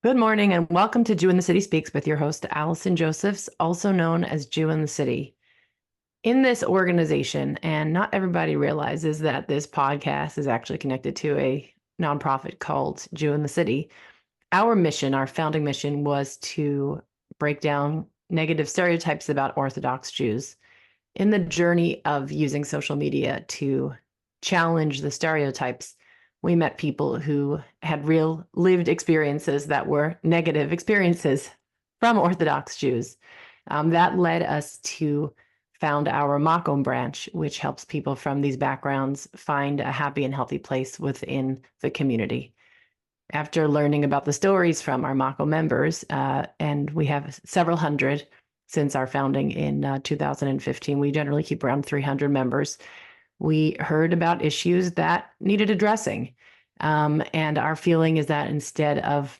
Good morning and welcome to Jew in the City Speaks with your host, Allison Josephs, also known as Jew in the City. In this organization, and not everybody realizes that this podcast is actually connected to a nonprofit called Jew in the City. Our mission, our founding mission, was to break down negative stereotypes about Orthodox Jews. In the journey of using social media to challenge the stereotypes, we met people who had real lived experiences that were negative experiences from Orthodox Jews. That led us to found our Makom branch, which helps people from these backgrounds find a happy and healthy place within the community. After learning about the stories from our Makom members, and we have several hundred since our founding in 2015, we generally keep around 300 members. We heard about issues that needed addressing. And our feeling is that instead of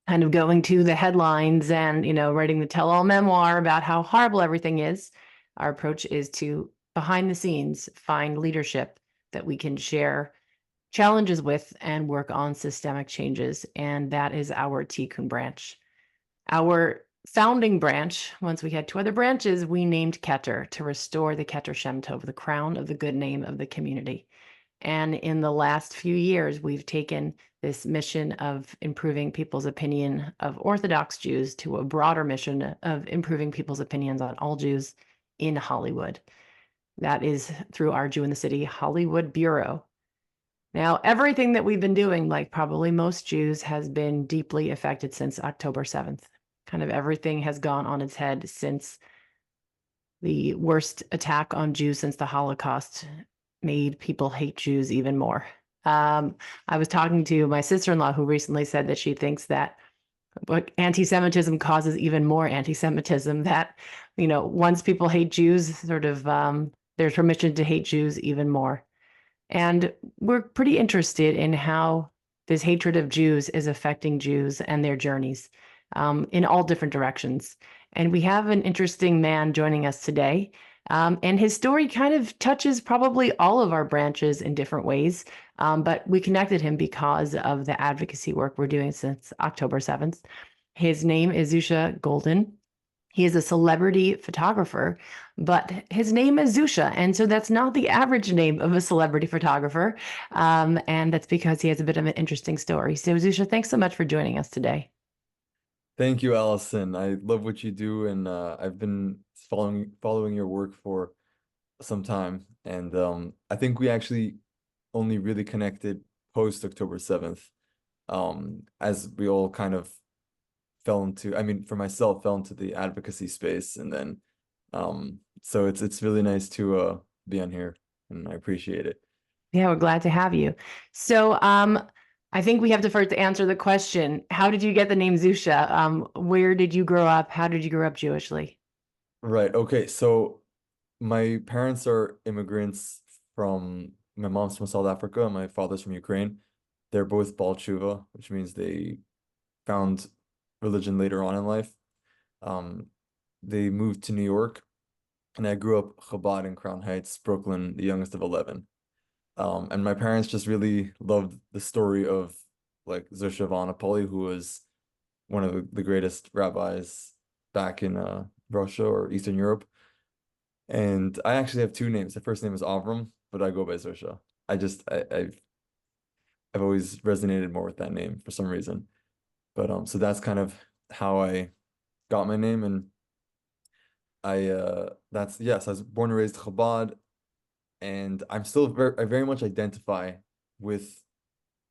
kind of going to the headlines and, writing the tell-all memoir about how horrible everything is, our approach is to, behind the scenes, find leadership that we can share challenges with and work on systemic changes. And that is our Tikun branch. Our founding branch, once we had two other branches, we named Keter to restore the Keter Shem Tov, the crown of the good name of the community. And in the last few years, we've taken this mission of improving people's opinion of Orthodox Jews to a broader mission of improving people's opinions on all Jews in Hollywood. That is through our Jew in the City Hollywood Bureau. Now, everything that we've been doing, like probably most Jews, has been deeply affected since October 7th. Kind of everything has gone on its head since the worst attack on Jews since the Holocaust made people hate Jews even more. I was talking to my sister-in-law who recently said that she thinks that anti-Semitism causes even more anti-Semitism, that, once people hate Jews, there's permission to hate Jews even more. And we're pretty interested in how this hatred of Jews is affecting Jews and their journeys in all different directions. And we have an interesting man joining us today. And his story kind of touches probably all of our branches in different ways. But we connected him because of the advocacy work we're doing since October 7th. His name is Zusha Goldin. He is a celebrity photographer, but his name is Zusha. And so that's not the average name of a celebrity photographer. And that's because he has a bit of an interesting story. So Zusha, thanks so much for joining us today. Thank you, Allison. I love what you do, and I've been following your work for some time. And I think we actually only really connected post October 7th, as we all kind of for myself, fell into the advocacy space, and then so it's really nice to be on here, and I appreciate it. Yeah, we're glad to have you. So I think we have to first answer the question, how did you get the name Zusha? Where did you grow up? How did you grow up Jewishly? Right. Okay. So my parents are immigrants my mom's from South Africa and my father's from Ukraine. They're both Baal Tshuva, which means they found religion later on in life. They moved to New York, and I grew up Chabad in Crown Heights, Brooklyn, the youngest of 11. And my parents just really loved the story of like Zusha Vanapoli, who was one of the greatest rabbis back in Russia or Eastern Europe. And I actually have two names. The first name is Avram, but I go by Zusha. I've always resonated more with that name for some reason. But so that's kind of how I got my name. And yes, I was born and raised Chabad, and I very much identify with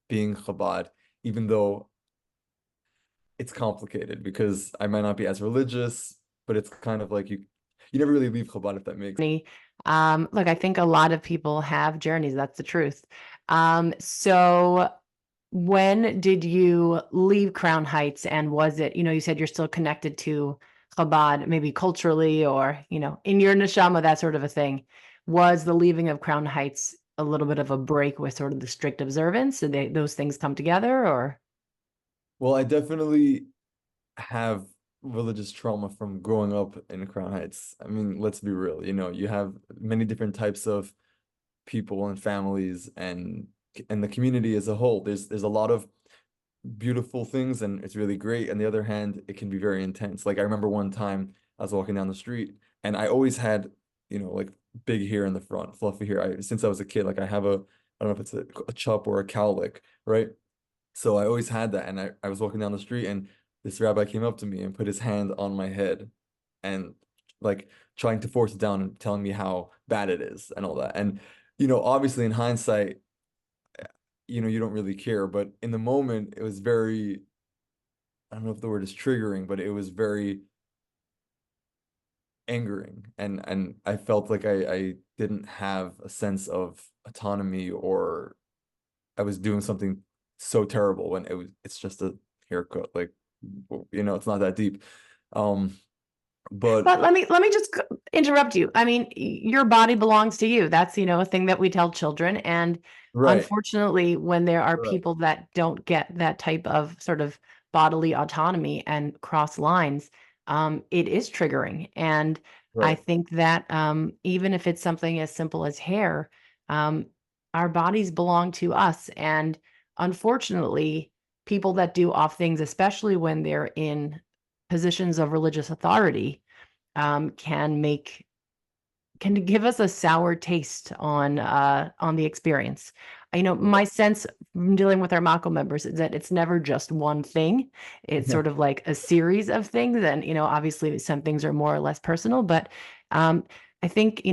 being Chabad, even though it's complicated because I might not be as religious, but it's kind of like you never really leave Chabad, if that makes sense. Look, I think a lot of people have journeys. That's the truth. So when did you leave Crown Heights, and was it, you said you're still connected to Chabad, maybe culturally or, in your neshama, that sort of a thing. Was the leaving of Crown Heights a little bit of a break with sort of the strict observance? Did those things come together, or? Well, I definitely have religious trauma from growing up in Crown Heights. I mean, let's be real, you have many different types of people and families and the community as a whole. There's a lot of beautiful things and it's really great. On the other hand, it can be very intense. Like I remember one time I was walking down the street and I always had, like big hair in the front, fluffy hair. Since I was a kid, like I have I don't know if it's a chup or a cowlick, right? So I always had that. And I was walking down the street and this rabbi came up to me and put his hand on my head and like trying to force it down and telling me how bad it is and all that. And, obviously in hindsight, you don't really care, but in the moment, it was very, I don't know if the word is triggering, but it was very angering. And I felt like I didn't have a sense of autonomy or I was doing something so terrible when it's just a haircut. Like, it's not that deep. Um, but But let me just interrupt you. I mean, your body belongs to you. That's, a thing that we tell children. And right, unfortunately, when there are right, people that don't get that type of sort of bodily autonomy and cross lines, it is triggering. And I right, think that even if it's something as simple as hair, um, our bodies belong to us. And unfortunately, people that do off things, especially when they're in positions of religious authority, can give us a sour taste on the experience. right. My sense from dealing with our Makom members is that it's never just one thing. It's Yeah, sort of like a series of things, and obviously some things are more or less personal, but um, I think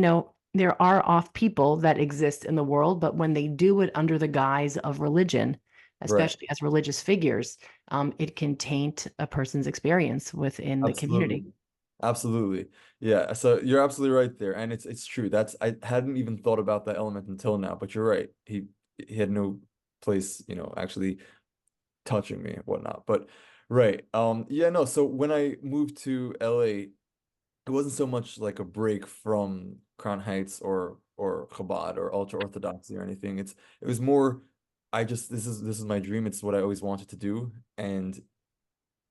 there are off people that exist in the world, but when they do it under the guise of religion, right. especially as religious figures, it can taint a person's experience within the community. Absolutely. Absolutely. Yeah, so you're absolutely right there. And it's true. I hadn't even thought about that element until now, but you're right. He had no place, actually touching me and whatnot. But right. Yeah, no, so when I moved to LA, it wasn't so much like a break from Crown Heights or Chabad or ultra Orthodoxy or anything. It was more this is my dream. It's what I always wanted to do. And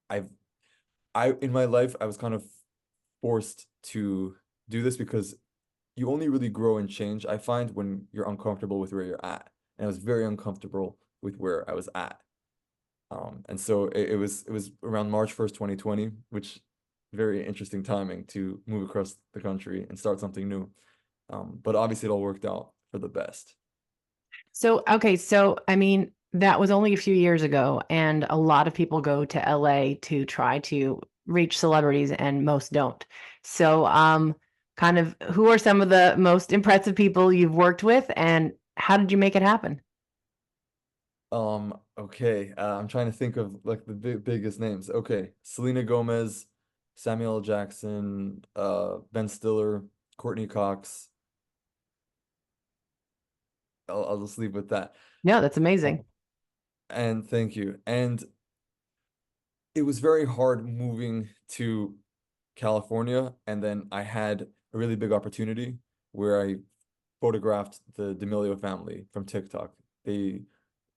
I've I in my life I was kind of forced to do this because you only really grow and change, I find, when you're uncomfortable with where you're at. And I was very uncomfortable with where I was at. And so it was around March 1st, 2020, which very interesting timing to move across the country and start something new. But obviously it all worked out for the best. So, okay, so I mean, that was only a few years ago, and a lot of people go to LA to try to reach celebrities, and most don't. So, kind of, who are some of the most impressive people you've worked with, and how did you make it happen? Okay. I'm trying to think of like the biggest names. Okay. Selena Gomez, Samuel L. Jackson, Ben Stiller, Courtney Cox. I'll just leave with that. No, that's amazing. Oh, and thank you. And it was very hard moving to California, and then I had a really big opportunity where I photographed the D'Amelio family from TikTok. They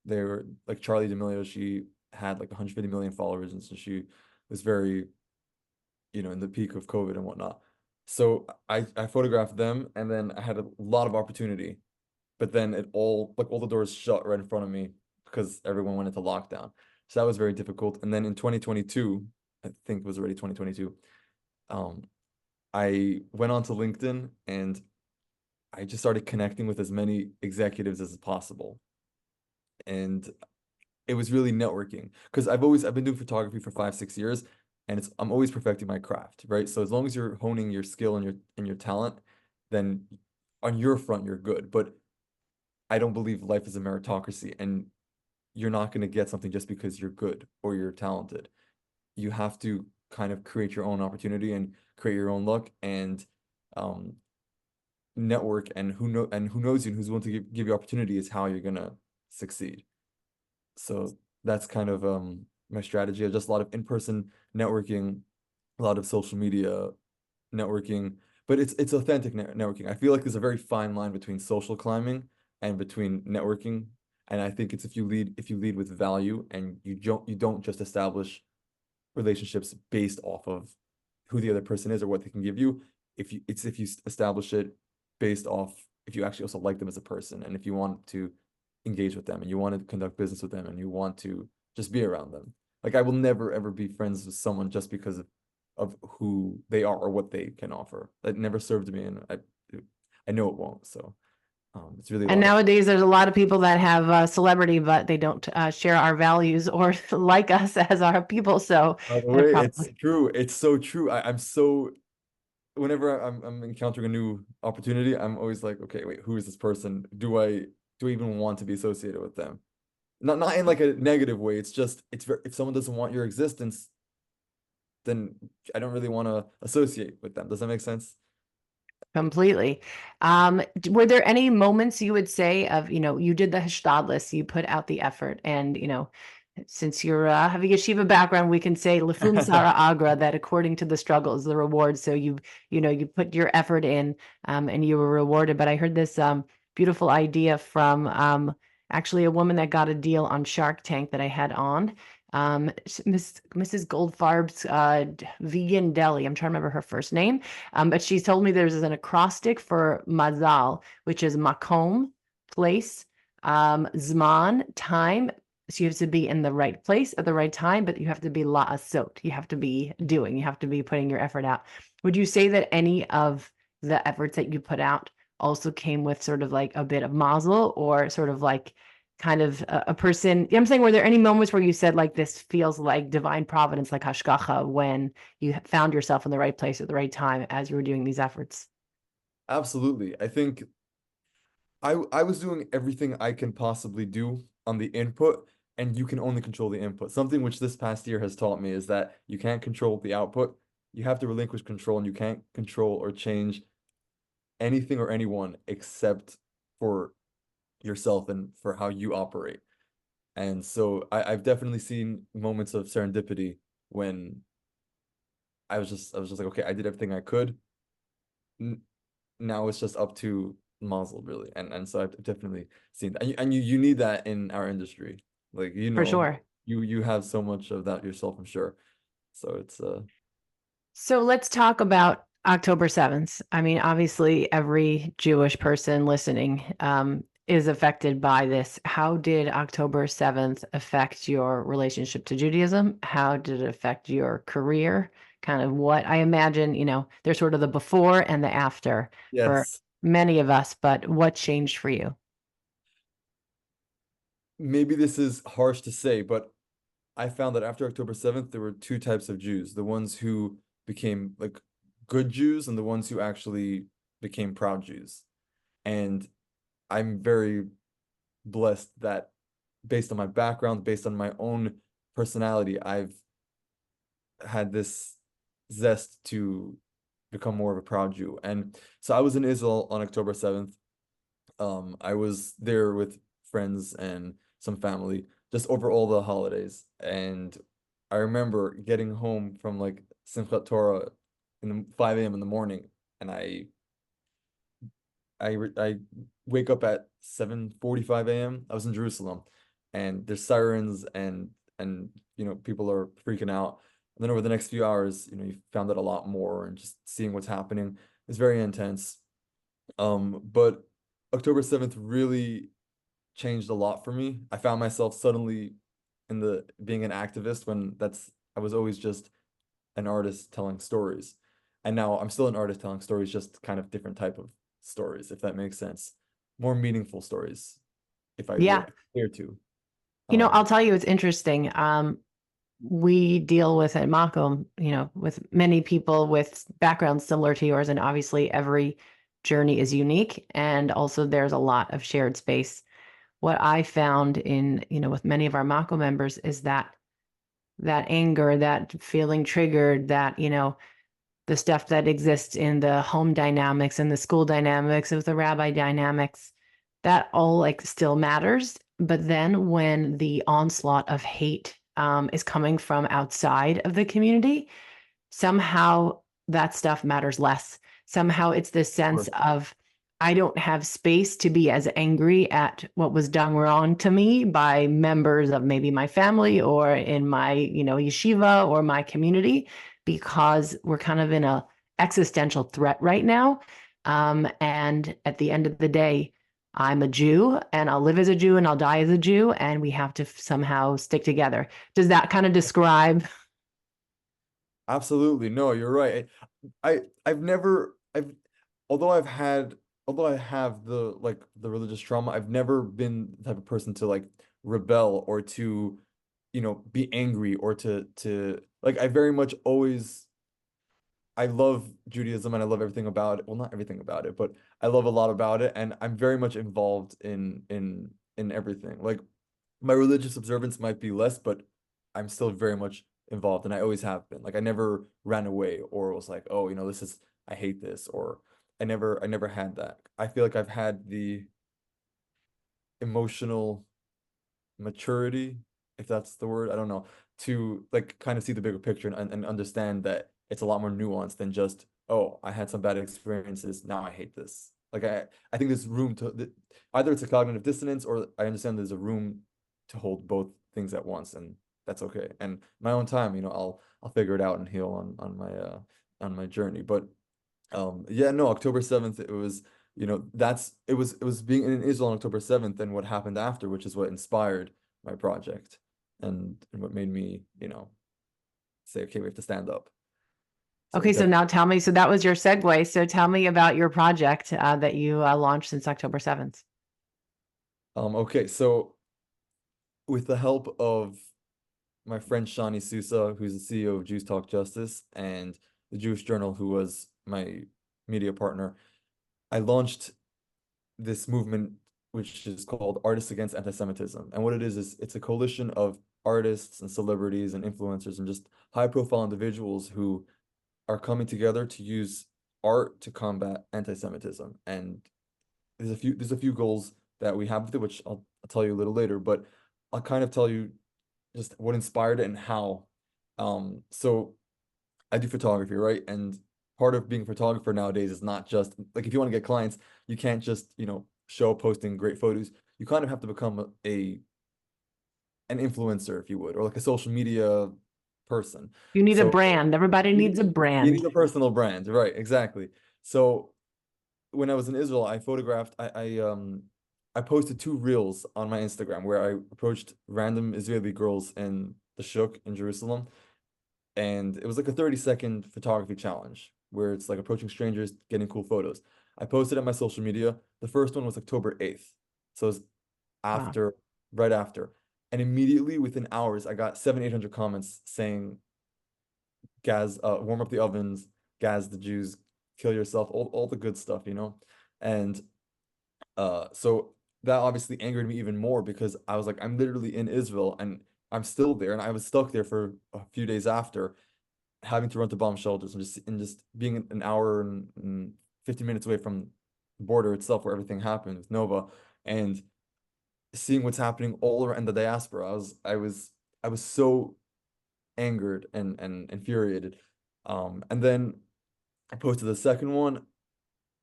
were like Charlie D'Amelio. She had like 150 million followers, and so she was very, in the peak of COVID and whatnot. So I photographed them, and then I had a lot of opportunity, but then all the doors shut right in front of me because everyone went into lockdown. So that was very difficult. And then in 2022, I think it was already 2022, um, I went onto LinkedIn and I just started connecting with as many executives as possible. And it was really networking because I've been doing photography for 5, 6 years and I'm always perfecting my craft, right? So as long as you're honing your skill and your talent, then on your front you're good. But I don't believe life is a meritocracy and you're not going to get something just because you're good or you're talented. You have to kind of create your own opportunity and create your own luck and um network, and who knows you and who's willing to give you opportunity is how you're gonna succeed. So that's kind of my strategy. Just a lot of in-person networking, a lot of social media networking, but it's authentic networking. I feel like there's a very fine line between social climbing and between networking. And I think it's if you lead with value and you don't just establish relationships based off of who the other person is or what they can give you. If you establish it based off if you actually also like them as a person and if you want to engage with them and you want to conduct business with them and you want to just be around them. Like I will never ever be friends with someone just because of who they are or what they can offer. That never served me, and I know it won't. So it's really a And lot of nowadays, there's a lot of people that have celebrity, but they don't share our values or like us as our people. So by the that way, it's probably true. It's so true. I'm so whenever I'm encountering a new opportunity, I'm always like, okay, wait, who is this person? Do I even want to be associated with them? Not in like a negative way. It's just it's very, if someone doesn't want your existence, then I don't really want to associate with them. Does that make sense? completely. Were there any moments you would say of, you did the Hishtadlis, you put out the effort, and, since you're have a yeshiva background, we can say Lefum Sara Agra, that according to the struggle is the reward. So you put your effort in, and you were rewarded. But I heard this beautiful idea from actually a woman that got a deal on Shark Tank that I had on. Mrs. Goldfarb's vegan deli. I'm trying to remember her first name. But she told me there's an acrostic for mazal, which is makom, place, zman, time. So you have to be in the right place at the right time, but you have to be la'asot. You have to be doing, you have to be putting your effort out. Would you say that any of the efforts that you put out also came with sort of like a bit of mazel, or sort of like kind of a person, I'm saying, were there any moments where you said like this feels like divine providence, like hashgacha, when you found yourself in the right place at the right time as you were doing these efforts? Absolutely. I think I was doing everything I can possibly do on the input, and you can only control the input. Something which this past year has taught me is that you can't control the output. You have to relinquish control, and you can't control or change anything or anyone except for yourself and for how you operate. And so I've definitely seen moments of serendipity when I was just like, okay, I did everything I could. N Now it's just up to Mazel really. And so I've definitely seen that. And you need that in our industry. Like, For sure. you have so much of that yourself, I'm sure. So it's So let's talk about October 7th. I mean, obviously, every Jewish person listening is affected by this. How did October 7th affect your relationship to Judaism? How did it affect your career? Kind of what I imagine, there's sort of the before and the after for yes. many of us, but what changed for you? Maybe this is harsh to say, but I found that after October 7th, there were two types of Jews, the ones who became like good Jews and the ones who actually became proud Jews. And I'm very blessed that based on my background, based on my own personality, I've had this zest to become more of a proud Jew. And so I was in Israel on October 7th. I was there with friends and some family just over all the holidays. And I remember getting home from like Simchat Torah in the 5 a.m. in the morning, and I wake up at 7:45 a.m. I was in Jerusalem, and there's sirens and people are freaking out. And then over the next few hours, you found out a lot more, and just seeing what's happening is very intense. But October 7th really changed a lot for me. I found myself suddenly in the being an activist when I was always just an artist telling stories. And now I'm still an artist telling stories, just kind of different type of stories, if that makes sense. More meaningful stories, if I Yeah. dare to. I'll Um, tell you, it's interesting. We deal with at Makom, with many people with backgrounds similar to yours, and obviously every journey is unique, and also there's a lot of shared space. What I found in, with many of our Makom members is that anger, that feeling triggered, that, the stuff that exists in the home dynamics and the school dynamics with the rabbi dynamics, that all like still matters. But then when the onslaught of hate is coming from outside of the community, somehow that stuff matters less. Somehow it's this sense or- of, I don't have space to be as angry at what was done wrong to me by members of maybe my family or in my, yeshiva or my community, because we're kind of in a existential threat right now. And at the end of the day, I'm a Jew and I'll live as a Jew and I'll die as a Jew, and we have to somehow stick together. Does that kind of describe? Absolutely. No, you're right. I've never I've although I've had although I have the religious trauma, I've never been the type of person to like rebel or to, be angry or to like I very much always I love Judaism and I love everything about it. Well, not everything about it, but I love a lot about it, and I'm very much involved in everything. Like my religious observance might be less, but I'm still very much involved, and I always have been. Like I never ran away or was like, oh, this is I hate this, or I never had that. I feel like I've had the emotional maturity, if that's the word, I don't know, to like kind of see the bigger picture and understand that it's a lot more nuanced than just, oh, I had some bad experiences, now I hate this. Like I think there's room to either it's a cognitive dissonance or I understand there's a room to hold both things at once, and that's okay. And my own time, I'll figure it out and heal on my journey. But yeah, no, October 7th, it was, it was being in Israel on October 7th and what happened after, which is what inspired my project and what made me, say, okay, we have to stand up. So Okay, so now tell me. So that was your segue. So tell me about your project that you launched since October 7th. okay, so with the help of my friend Shani Sousa, who's the CEO of Jews Talk Justice, and the Jewish Journal, who was my media partner, I launched this movement which is called Artists Against Antisemitism. And what it is it's a coalition of artists and celebrities and influencers and just high profile individuals who are coming together to use art to combat anti-Semitism. And there's a few goals that we have with it, which I'll tell you a little later, but I'll kind of tell you just what inspired it and how. So I do photography, right? And part of being a photographer nowadays is not just like if you want to get clients, you can't just, show up posting great photos. You kind of have to become an influencer, if you would, or like a social media person. You need a So brand. Everybody you, needs a you brand. need a personal brand, right? Exactly. So when I was in Israel, I photographed, I posted two reels on my Instagram where I approached random Israeli girls in the Shuk in Jerusalem, and it was like a 30-second photography challenge where it's like approaching strangers, getting cool photos. I posted on my social media. The first one was October 8th. So it was Wow. after, right after. And immediately within hours, I got 800 comments saying, gas, warm up the ovens, gas the Jews, kill yourself, all the good stuff. And so that obviously angered me even more because I was like, I'm literally in Israel and I'm still there, and I was stuck there for a few days after, having to run to bomb shelters and just being an hour and 50 minutes away from the border itself where everything happened with Nova, and seeing what's happening all around the diaspora. I was so angered and infuriated. And then I posted the second one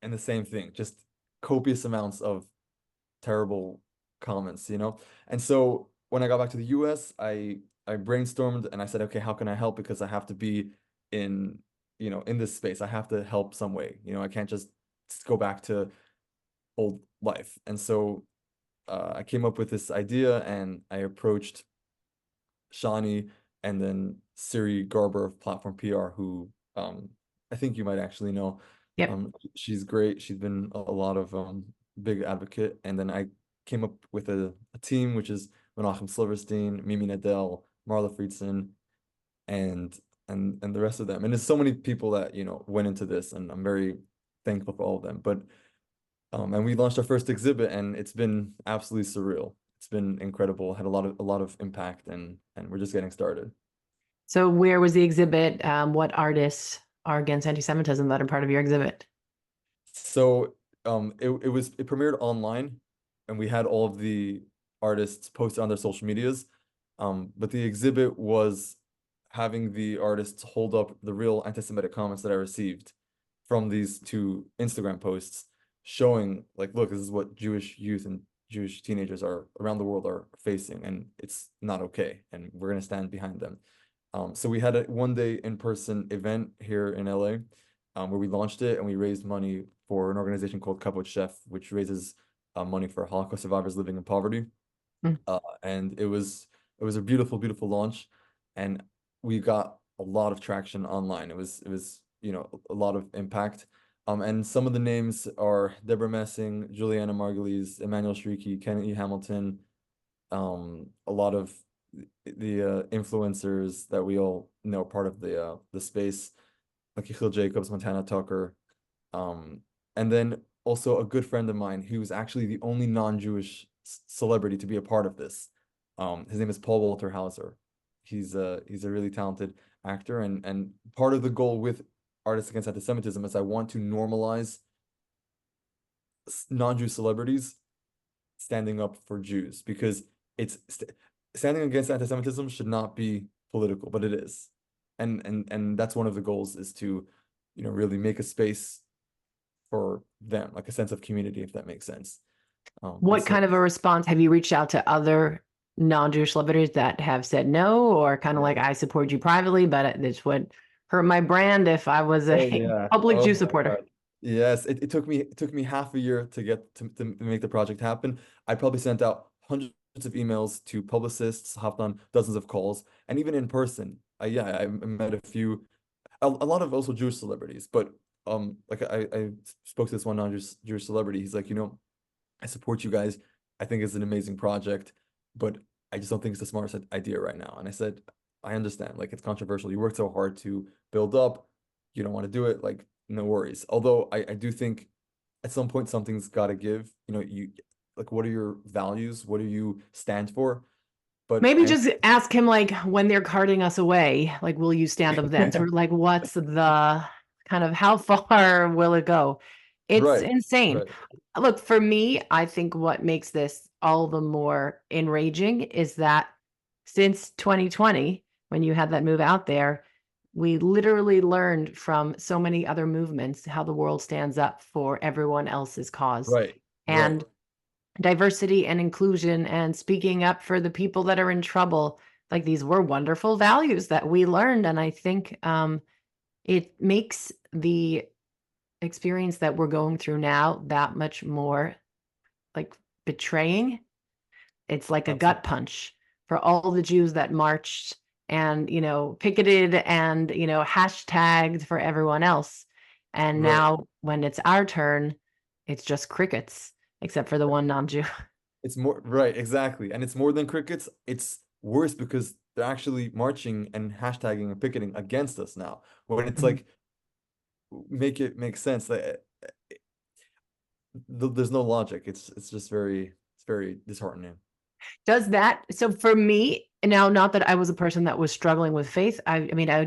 and the same thing, just copious amounts of terrible comments. And so when I got back to the US, I brainstormed and I said, okay, how can I help? Because I have to be in, in this space. I have to help some way. I can't just go back to old life. And so I came up with this idea and I approached Shani and then Siri Garber of Platform PR, who I think you might actually know. Yep. She's great. She's been a lot of big advocate. And then I came up with a team, which is Menachem Silverstein, Mimi Nadell, Marla Friedson, and and the rest of them. And there's so many people that, went into this, and I'm very thankful for all of them. But and we launched our first exhibit, and it's been absolutely surreal. It's been incredible, had a lot of impact, and we're just getting started. So where was the exhibit? What artists are against anti-Semitism that are part of your exhibit? So it premiered online, and we had all of the artists posted on their social medias. But the exhibit was having the artists hold up the real anti-Semitic comments that I received from these two Instagram posts, showing like, look, this is what Jewish youth and Jewish teenagers are around the world are facing, and it's not okay, and we're gonna stand behind them. So we had a 1 day in-person event here in LA, where we launched it and we raised money for an organization called Kavod Chef, which raises money for Holocaust survivors living in poverty. Mm. And it was a beautiful, beautiful launch, and we got a lot of traction online. It was a lot of impact. And some of the names are Deborah Messing, Juliana Margulies, Emmanuel Shrieky, Kennedy Hamilton, a lot of the influencers that we all know part of the space, like Yechiel Jacobs, Montana Tucker, and then also a good friend of mine who's actually the only non-Jewish celebrity to be a part of this. His name is Paul Walter Hauser. He's a really talented actor, and part of the goal with Artists Against Antisemitism is I want to normalize non-Jew celebrities standing up for Jews, because standing against anti-Semitism should not be political, but it is. And that's one of the goals, is to, really make a space for them, like a sense of community, if that makes sense. What kind of a response have you reached out to other non-Jewish celebrities that have said no, or kind of like, I support you privately, but this would hurt my brand if I was Oh a yeah. public Oh Jew my supporter? God. Yes, it took me half a year to get to make the project happen. I probably sent out hundreds of emails to publicists, hopped on dozens of calls, and even in person. I met a lot of also Jewish celebrities, but like I spoke to this one non-Jewish celebrity. He's like, I support you guys. I think it's an amazing project, but I just don't think it's the smartest idea right now. And I said, I understand, like it's controversial. You worked so hard to build up, you don't want to do it, like no worries. Although I do think at some point something's got to give. You like, what are your values? What do you stand for? But Maybe just ask him, like, when they're carting us away, like, will you stand up then? Or like, what's the kind of, how far will it go? It's right, insane. right, Look, for me, I think what makes this all the more enraging is that since 2020, when you had that move out there, we literally learned from so many other movements how the world stands up for everyone else's cause. right, right. And diversity and inclusion and speaking up for the people that are in trouble, like these were wonderful values that we learned. And I think it makes the experience that we're going through now that much more like betraying. It's like a gut Absolutely. punch for all the Jews that marched and, picketed and, hashtagged for everyone else. And Right. now when it's our turn, it's just crickets, except for the one non-Jew. It's more right, exactly. And it's more than crickets. It's worse because they're actually marching and hashtagging and picketing against us now. When it's Mhm. like, make it make sense. Like, there's no logic. It's just very disheartening. Does that, so for me, now, not that I was a person that was struggling with faith. I mean, I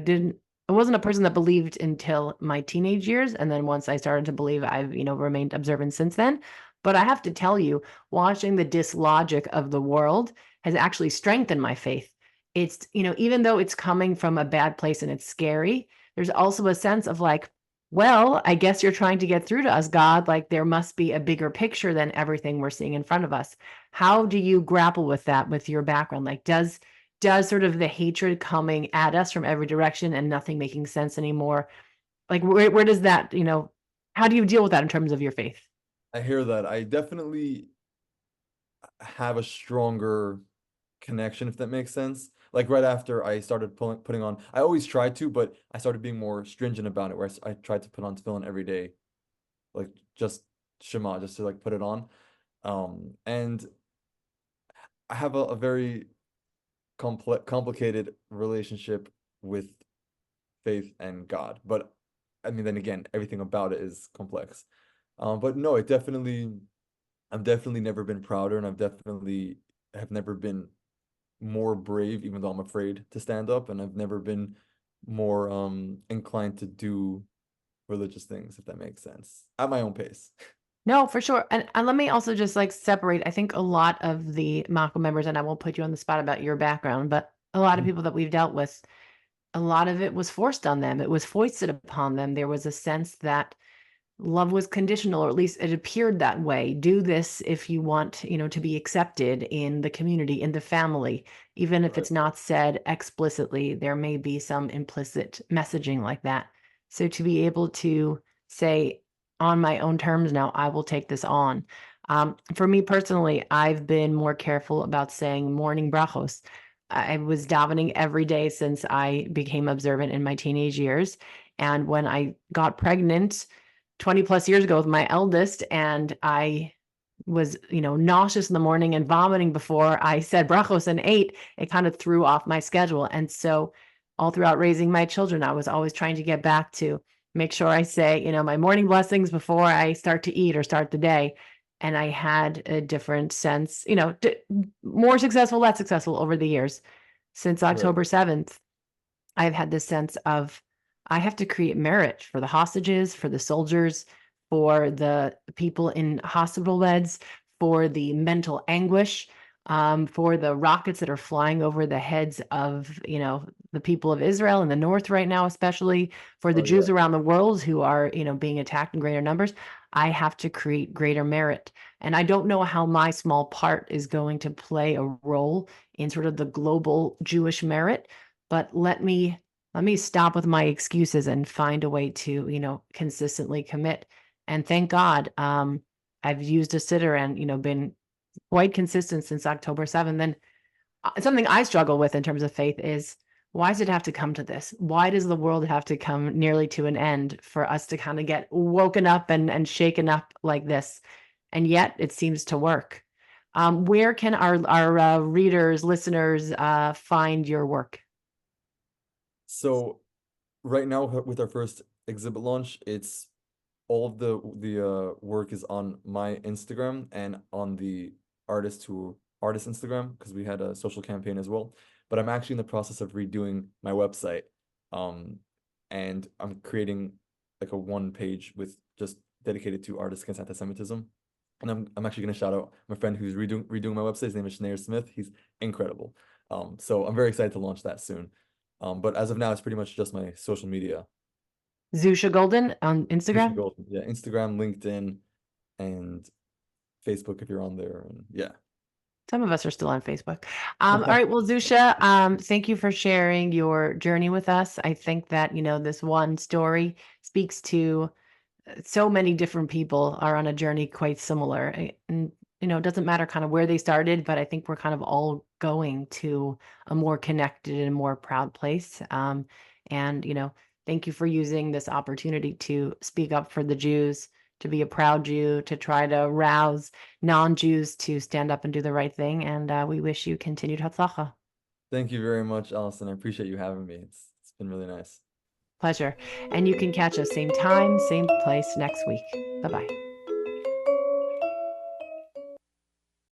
wasn't a person that believed until my teenage years. And then once I started to believe, I've, remained observant since then. But I have to tell you, watching the dislogic of the world has actually strengthened my faith. It's, even though it's coming from a bad place and it's scary, there's also a sense of like, well, I guess you're trying to get through to us, God. Like there must be a bigger picture than everything we're seeing in front of us. How do you grapple with that with your background? Like, does sort of the hatred coming at us from every direction and nothing making sense anymore? Like, where does that, how do you deal with that in terms of your faith? I hear that. I definitely have a stronger connection, if that makes sense. Like right after I started putting on, I always tried to, but I started being more stringent about it, where I tried to put on tefillin every day, like just Shema, just to like put it on. And I have a very complicated relationship with faith and God. But I mean, then again, everything about it is complex. But no, I've definitely never been prouder, and I've definitely have never been more brave, even though I'm afraid to stand up, and I've never been more inclined to do religious things, if that makes sense, at my own pace. No, for sure. And let me also just like separate. I think a lot of the Makom members, and I won't put you on the spot about your background, but a lot of people that we've dealt with, a lot of it was forced on them. It was foisted upon them. There was a sense that love was conditional, or at least it appeared that way. Do this if you want, to be accepted in the community, in the family. Even if Right. it's not said explicitly, there may be some implicit messaging like that. So to be able to say, on my own terms now, I will take this on. For me personally, I've been more careful about saying morning brachos. I was davening every day since I became observant in my teenage years. And when I got pregnant 20 plus years ago with my eldest, and I was, nauseous in the morning and vomiting before I said brachos and ate, it kind of threw off my schedule. And so all throughout raising my children, I was always trying to get back to make sure I say, my morning blessings before I start to eat or start the day. And I had a different sense, more successful, less successful over the years. Since Right. October 7th, I've had this sense of I have to create merit for the hostages, for the soldiers, for the people in hospital beds, for the mental anguish, for the rockets that are flying over the heads of, the people of Israel in the north right now, especially for the Oh yeah. Jews around the world who are, being attacked in greater numbers. I have to create greater merit. And I don't know how my small part is going to play a role in sort of the global Jewish merit, but let me stop with my excuses and find a way to, consistently commit. And thank God, I've used a sitter and, been quite consistent since October 7th. And something I struggle with in terms of faith is why does it have to come to this? Why does the world have to come nearly to an end for us to kind of get woken up and shaken up like this? And yet it seems to work. Where can our readers, listeners find your work? So right now with our first exhibit launch, it's all of the work is on my Instagram and on the artist Instagram because we had a social campaign as well. But I'm actually in the process of redoing my website. Um, and I'm creating like a one page with just dedicated to artists against anti-Semitism. And I'm actually gonna shout out my friend who's redoing my website. His name is Shnair Smith. He's incredible. So I'm very excited to launch that soon. But as of now, it's pretty much just my social media. Zusha Goldin on You should Instagram. go, yeah, Instagram, LinkedIn, and Facebook if you're on there. And yeah. Some of us are still on Facebook. All right. Well, Zusha, thank you for sharing your journey with us. I think that, this one story speaks to so many different people are on a journey quite similar. And, it doesn't matter kind of where they started, but I think we're kind of all going to a more connected and more proud place. And, thank you for using this opportunity to speak up for the Jews, to be a proud Jew, to try to rouse non-Jews to stand up and do the right thing. And we wish you continued hatzlacha. Thank you very much, Allison. I appreciate you having me. It's been really nice. Pleasure. And you can catch us same time, same place next week. Bye-bye.